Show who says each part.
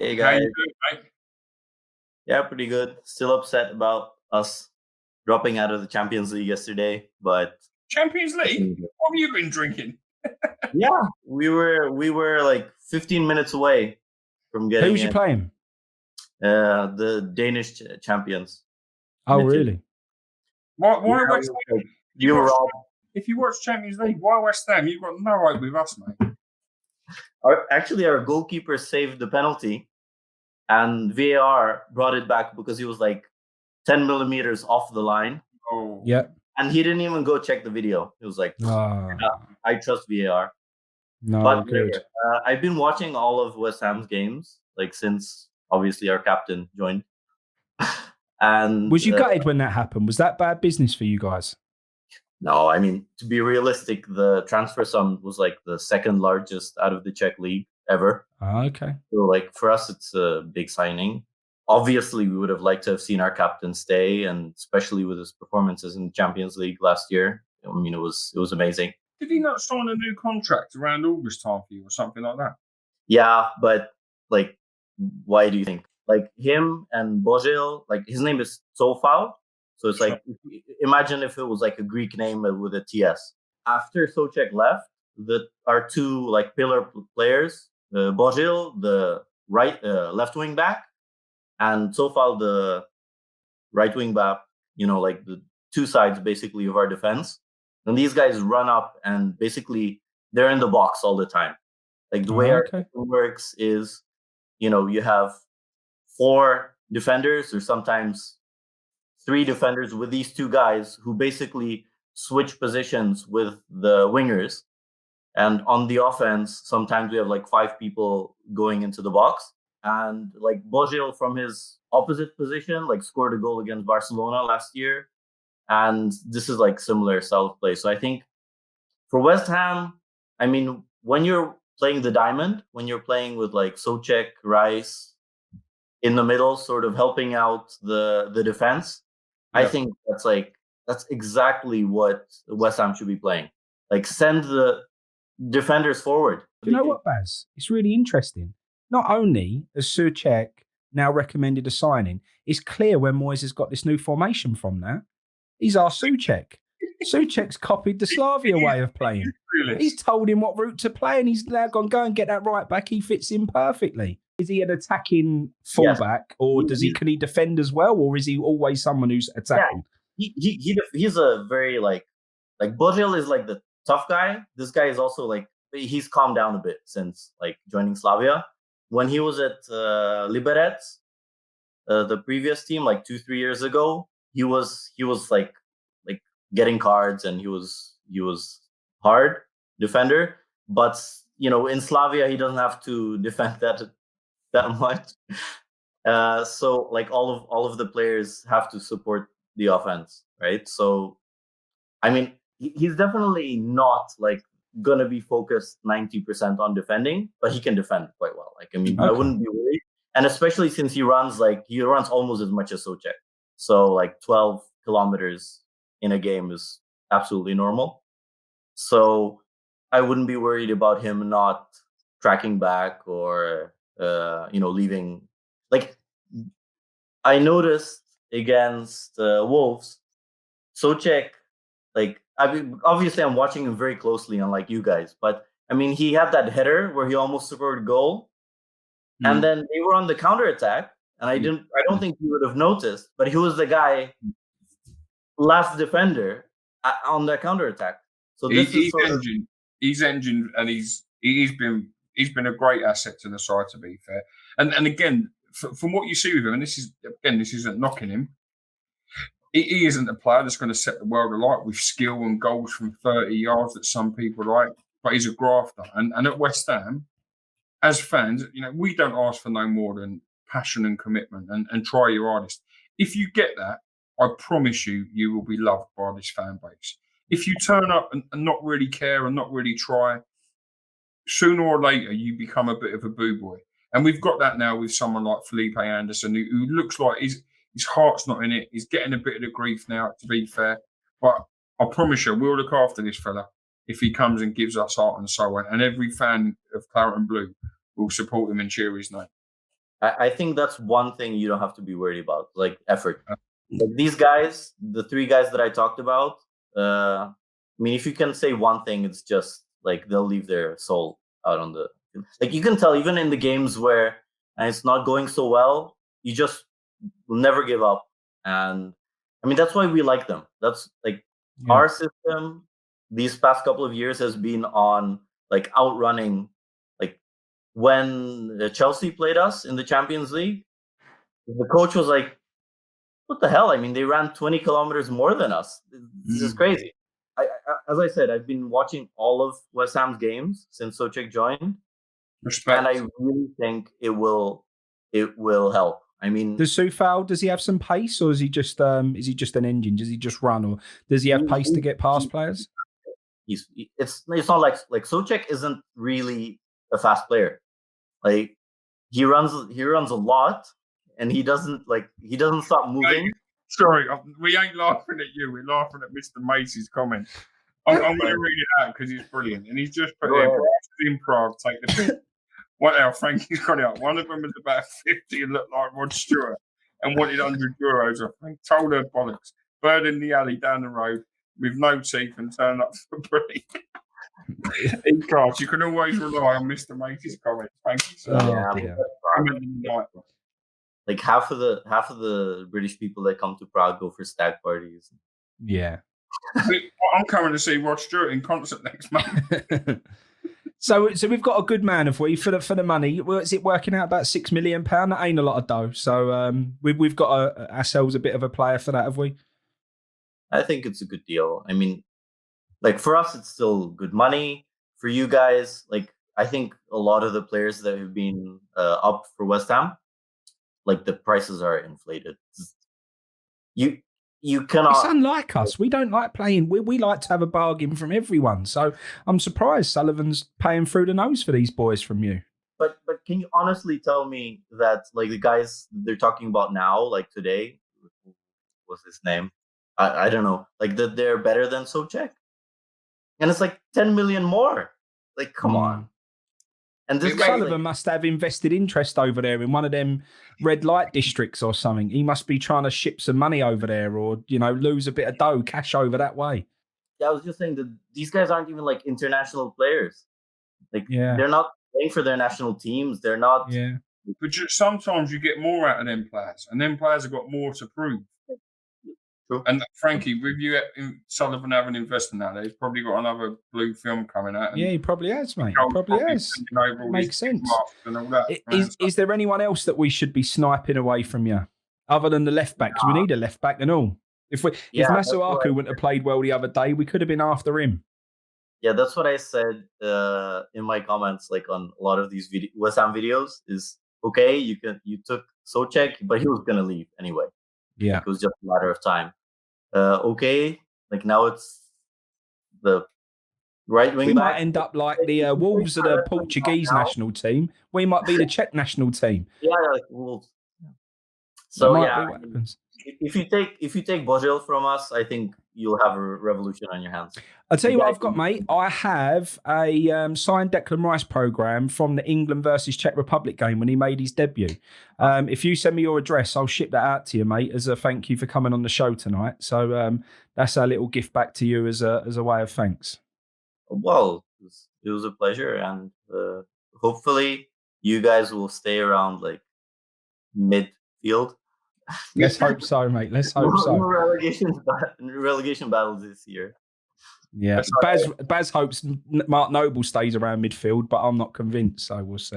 Speaker 1: Hey
Speaker 2: How you
Speaker 1: guys.
Speaker 2: doing, mate?
Speaker 1: Yeah, pretty good. Still upset about us dropping out of the Champions League yesterday, but
Speaker 2: Champions League? What have you been drinking?
Speaker 1: yeah, we were like 15 minutes away from
Speaker 3: Who
Speaker 1: getting
Speaker 3: was you
Speaker 1: in.
Speaker 3: playing?
Speaker 1: The Danish champions.
Speaker 3: Oh,
Speaker 1: Midfield.
Speaker 3: really?
Speaker 2: Why
Speaker 1: Yeah,
Speaker 2: West Ham?
Speaker 1: you were all.
Speaker 2: If you watch Champions League, why West Ham? You've got no hope with us, mate.
Speaker 1: Our goalkeeper saved the penalty, and VAR brought it back because he was like 10 millimeters off the line,
Speaker 2: Oh,
Speaker 3: Yeah.
Speaker 1: and he didn't even go check the video. He was like,
Speaker 3: Ah,
Speaker 1: "I trust VAR."
Speaker 3: no,
Speaker 1: But
Speaker 3: good.
Speaker 1: whatever. I've been watching all of West Ham's games, like since obviously our captain joined. And
Speaker 3: Was you gutted when that happened? Was that bad business for you guys?
Speaker 1: no, I mean, to be realistic, the transfer sum was like the second largest out of the Czech league ever.
Speaker 3: Ah, okay.
Speaker 1: So like for us, it's a big signing. Obviously, we would have liked to have seen our captain stay, and especially with his performances in the Champions League last year. I mean, it was amazing.
Speaker 2: did he not sign a new contract around August time for you or something like that?
Speaker 1: Yeah, but like, why do you think? Like him and Bozil, like his name is Coufal, so it's like imagine if it was like a Greek name with a TS. After Souček left, our two like pillar players, Bozil, the left wing back, and Coufal, the right wing back. Like the two sides basically of our defense. And these guys run up and basically they're in the box all the time. Like the way our
Speaker 3: Okay.
Speaker 1: system works is, you have 4 defenders or sometimes 3 defenders with these 2 guys who basically switch positions with the wingers. And on the offense, sometimes we have like 5 people going into the box. And like Bozil from his opposite position, like scored a goal against Barcelona last year. And this is like similar style of play. So I think for West Ham, I mean, when you're playing the diamond, when you're playing with like Souček, Rice in the middle, sort of helping out the defense, I think that's exactly what West Ham should be playing. Like send the defenders forward.
Speaker 3: Do you know what, Baz? It's really interesting. Not only has Souček now recommended a signing, it's clear where Moyes has got this new formation from now. He's our Souček. Souček's copied the Slavia way of playing.
Speaker 2: Really?
Speaker 3: He's told him what route to play, and he's now gone, go and get that right back. He fits in perfectly. Is he an attacking fullback, or can he defend as well, or is he always someone who's attacking?
Speaker 1: Yeah. He's a very like Bozil is like the tough guy. This guy is also like he's calmed down a bit since like joining Slavia. When he was at Liberec, the previous team, like 2-3 years ago, he was like getting cards, and he was hard defender. But in Slavia, he doesn't have to defend that much. So like all of the players have to support the offense, right? So I mean, he's definitely not like gonna be focused 90% on defending, but he can defend quite well. Like I mean, I wouldn't be worried, and especially since he runs almost as much as Souček. So like 12 kilometers in a game is absolutely normal. So I wouldn't be worried about him not tracking back or leaving. Like I noticed against Wolves, Souček, like I mean, obviously I'm watching him very closely, unlike you guys, but I mean he had that header where he almost scored a goal, and then they were on the counter attack, and I don't think you would have noticed, but he was the guy last defender on the counter attack. So this
Speaker 2: he's engine, and he's been a great asset to the side, to be fair. And again, from what you see with him, and this isn't knocking him. He isn't a player that's going to set the world alight with skill and goals from 30 yards that some people like, but he's a grafter. And at West Ham, as fans, we don't ask for no more than passion and commitment and try your hardest. If you get that, I promise you will be loved by this fan base. If you turn up and not really care and not really try, sooner or later you become a bit of a boo boy. And we've got that now with someone like Felipe Anderson, who looks like his heart's not in it. He's getting a bit of the grief now, to be fair. But I promise you, we'll look after this fella if he comes and gives us heart and soul. And every fan of Claret and Blue will support him and cheer his name.
Speaker 1: I think that's one thing you don't have to be worried about, like effort. Like these guys, the three guys that I talked about, I mean, if you can say one thing, it's just like they'll leave their soul out on the, like you can tell even in the games where it's not going so well, you just will never give up. And I mean, that's why we like them. That's like our system these past couple of years has been on like outrunning. Like when Chelsea played us in the Champions League, the coach was like, what the hell? I mean, they ran 20 kilometers more than us. This is crazy. As I said, I've been watching all of West Ham's games since Souček joined,
Speaker 2: Respect.
Speaker 1: and I really think it will help. I mean,
Speaker 3: does Coufal, does he have some pace, or is he just an engine? Does he just run, or does he have pace to get past players?
Speaker 1: It's not like Souček isn't really a fast player. Like he runs a lot, and he doesn't stop moving.
Speaker 2: Sorry, we ain't laughing at you. We're laughing at Mr. Macy's comment. I'm going to read it out because he's brilliant, and he's just put in Prague. Take the pick. What else? Frankie's got it up. One of them was about 50 and looked like Rod Stewart and wanted €100. I think told her bollocks. Bird in the alley down the road with no teeth and turned up for free. E-cards. You can always rely on Mr. Macy's comments. Thank you, sir.
Speaker 1: Like half of the British people that come to Prague go for stag parties.
Speaker 3: Yeah.
Speaker 2: I'm coming to see Rod Stewart in concert next month.
Speaker 3: So we've got a good man, have we, for the money? Well, is it working out about £6 million? That ain't a lot of dough. So we've got ourselves a bit of a player for that, have we?
Speaker 1: I think it's a good deal. I mean, like for us, it's still good money. For you guys, like I think a lot of the players that have been up for West Ham, like the prices are inflated. You cannot.
Speaker 3: It's unlike us. We don't like playing. We like to have a bargain from everyone. So I'm surprised Sullivan's paying through the nose for these boys from you.
Speaker 1: But can you honestly tell me that like the guys they're talking about now, like today, what's his name? I don't know. Like that they're better than Souček, and it's like 10 million more. Like come on. And this guy
Speaker 3: Sullivan must have invested interest over there in one of them red light districts or something. He must be trying to ship some money over there, or lose a bit of dough, cash over that way.
Speaker 1: Yeah, I was just saying that these guys aren't even like international players. Like they're not playing for their national teams. They're not.
Speaker 3: Yeah.
Speaker 2: But sometimes you get more out of them players, and them players have got more to prove.
Speaker 1: True.
Speaker 2: And Frankie, with you Sullivan having invested now, he's probably got another blue film coming out.
Speaker 3: Yeah, he probably has, mate. He probably has. Makes sense.
Speaker 2: And all that.
Speaker 3: Is there anyone else that we should be sniping away from you, other than the left back? Because we need a left back and all. If Masuaku wouldn't have played well the other day, we could have been after him.
Speaker 1: Yeah, that's what I said in my comments, like on a lot of these West Ham videos. Is okay. You took Souček, but he was gonna leave anyway.
Speaker 3: Yeah,
Speaker 1: it was just a matter of time. Okay, like now it's the right wing.
Speaker 3: We might end up like the Wolves of the Portuguese national team. We might be the Czech national team.
Speaker 1: Yeah, like Wolves. So yeah, if you take Božil from us, I think you'll have a revolution on your hands.
Speaker 3: I'll tell you what I've got, mate. I have a signed Declan Rice programme from the England versus Czech Republic game when he made his debut. If you send me your address, I'll ship that out to you, mate, as a thank you for coming on the show tonight. So that's our little gift back to you as a way of thanks.
Speaker 1: Well, it was a pleasure, and hopefully you guys will stay around like midfield.
Speaker 3: Let's hope so, mate. Let's hope so.
Speaker 1: No relegation battles this year.
Speaker 3: Yeah, Baz hopes Mark Noble stays around midfield, but I'm not convinced, so we'll see.